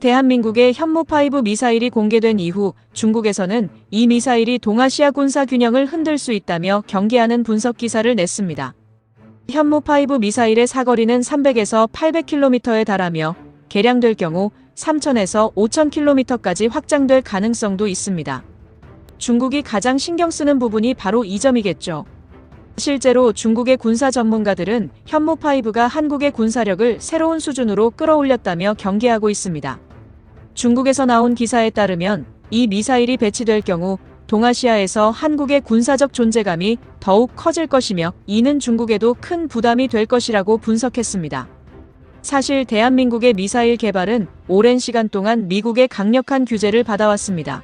대한민국의 현무5 미사일이 공개된 이후 중국에서는 이 미사일이 동아시아 군사 균형을 흔들 수 있다며 경계하는 분석 기사를 냈습니다. 현무5 미사일의 사거리는 300에서 800km에 달하며 개량될 경우 3000에서 5000km까지 확장될 가능성도 있습니다. 중국이 가장 신경 쓰는 부분이 바로 이 점이겠죠. 실제로 중국의 군사 전문가들은 현무5가 한국의 군사력을 새로운 수준으로 끌어올렸다며 경계하고 있습니다. 중국에서 나온 기사에 따르면 이 미사일이 배치될 경우 동아시아에서 한국의 군사적 존재감이 더욱 커질 것이며 이는 중국에도 큰 부담이 될 것이라고 분석했습니다. 사실 대한민국의 미사일 개발은 오랜 시간 동안 미국의 강력한 규제를 받아왔습니다.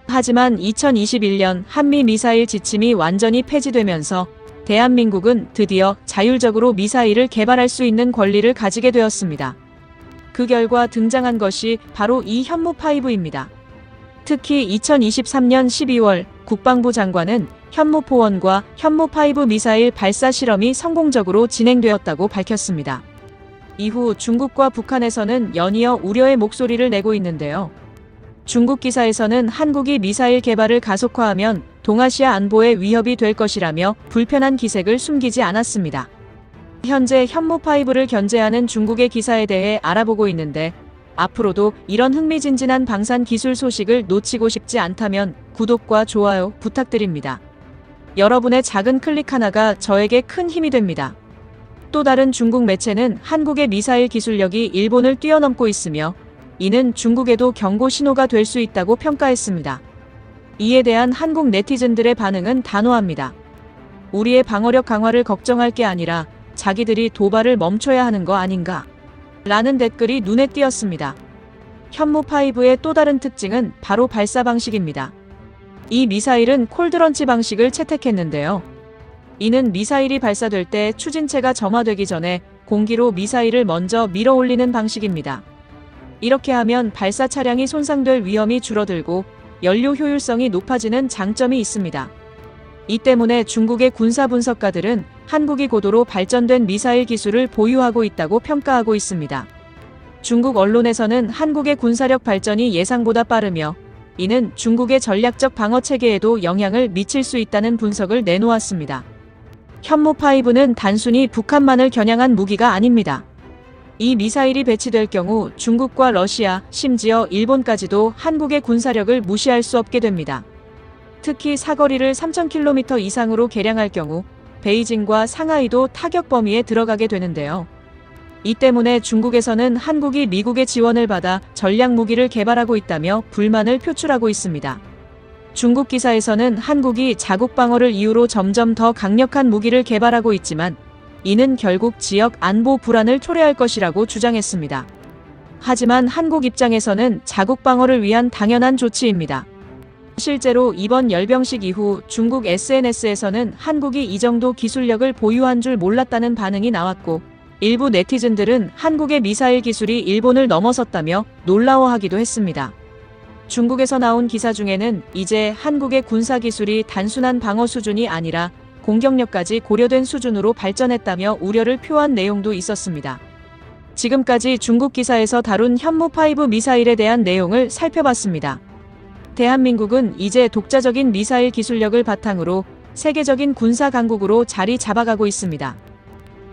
하지만 2021년 한미 미사일 지침이 완전히 폐지되면서 대한민국은 드디어 자율적으로 미사일을 개발할 수 있는 권리를 가지게 되었습니다. 그 결과 등장한 것이 바로 이 현무5입니다. 특히 2023년 12월 국방부 장관은 현무4원과 현무5 미사일 발사 실험이 성공적으로 진행되었다고 밝혔습니다. 이후 중국과 북한에서는 연이어 우려의 목소리를 내고 있는데요. 중국 기사에서는 한국이 미사일 개발을 가속화하면 동아시아 안보에 위협이 될 것이라며 불편한 기색을 숨기지 않았습니다. 현재 현무5를 견제하는 중국의 기사에 대해 알아보고 있는데 앞으로도 이런 흥미진진한 방산 기술 소식을 놓치고 싶지 않다면 구독과 좋아요 부탁드립니다. 여러분의 작은 클릭 하나가 저에게 큰 힘이 됩니다. 또 다른 중국 매체는 한국의 미사일 기술력이 일본을 뛰어넘고 있으며 이는 중국에도 경고 신호가 될 수 있다고 평가했습니다. 이에 대한 한국 네티즌들의 반응은 단호합니다. 우리의 방어력 강화를 걱정할 게 아니라 자기들이 도발을 멈춰야 하는 거 아닌가? 라는 댓글이 눈에 띄었습니다. 현무5의 또 다른 특징은 바로 발사 방식입니다. 이 미사일은 콜드런치 방식을 채택했는데요. 이는 미사일이 발사될 때 추진체가 점화되기 전에 공기로 미사일을 먼저 밀어 올리는 방식입니다. 이렇게 하면 발사 차량이 손상될 위험이 줄어들고 연료 효율성이 높아지는 장점이 있습니다. 이 때문에 중국의 군사 분석가들은 한국이 고도로 발전된 미사일 기술을 보유하고 있다고 평가하고 있습니다. 중국 언론에서는 한국의 군사력 발전이 예상보다 빠르며 이는 중국의 전략적 방어 체계에도 영향을 미칠 수 있다는 분석을 내놓았습니다. 현무5는 단순히 북한만을 겨냥한 무기가 아닙니다. 이 미사일이 배치될 경우 중국과 러시아, 심지어 일본까지도 한국의 군사력을 무시할 수 없게 됩니다. 특히 사거리를 3000km 이상으로 개량할 경우 베이징과 상하이도 타격 범위에 들어가게 되는데요. 이 때문에 중국에서는 한국이 미국의 지원을 받아 전략 무기를 개발하고 있다며 불만을 표출하고 있습니다. 중국 기사에서는 한국이 자국 방어를 이유로 점점 더 강력한 무기를 개발하고 있지만 이는 결국 지역 안보 불안을 초래할 것이라고 주장했습니다. 하지만 한국 입장에서는 자국 방어를 위한 당연한 조치입니다. 실제로 이번 열병식 이후 중국 SNS에서는 한국이 이 정도 기술력을 보유한 줄 몰랐다는 반응이 나왔고 일부 네티즌들은 한국의 미사일 기술이 일본을 넘어섰다며 놀라워하기도 했습니다. 중국에서 나온 기사 중에는 이제 한국의 군사 기술이 단순한 방어 수준이 아니라 공격력까지 고려된 수준으로 발전했다며 우려를 표한 내용도 있었습니다. 지금까지 중국 기사에서 다룬 현무5 미사일에 대한 내용을 살펴봤습니다. 대한민국은 이제 독자적인 미사일 기술력을 바탕으로 세계적인 군사 강국으로 자리 잡아가고 있습니다.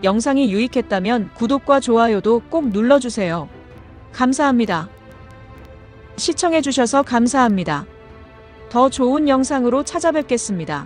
영상이 유익했다면 구독과 좋아요도 꼭 눌러주세요. 감사합니다. 시청해주셔서 감사합니다. 더 좋은 영상으로 찾아뵙겠습니다.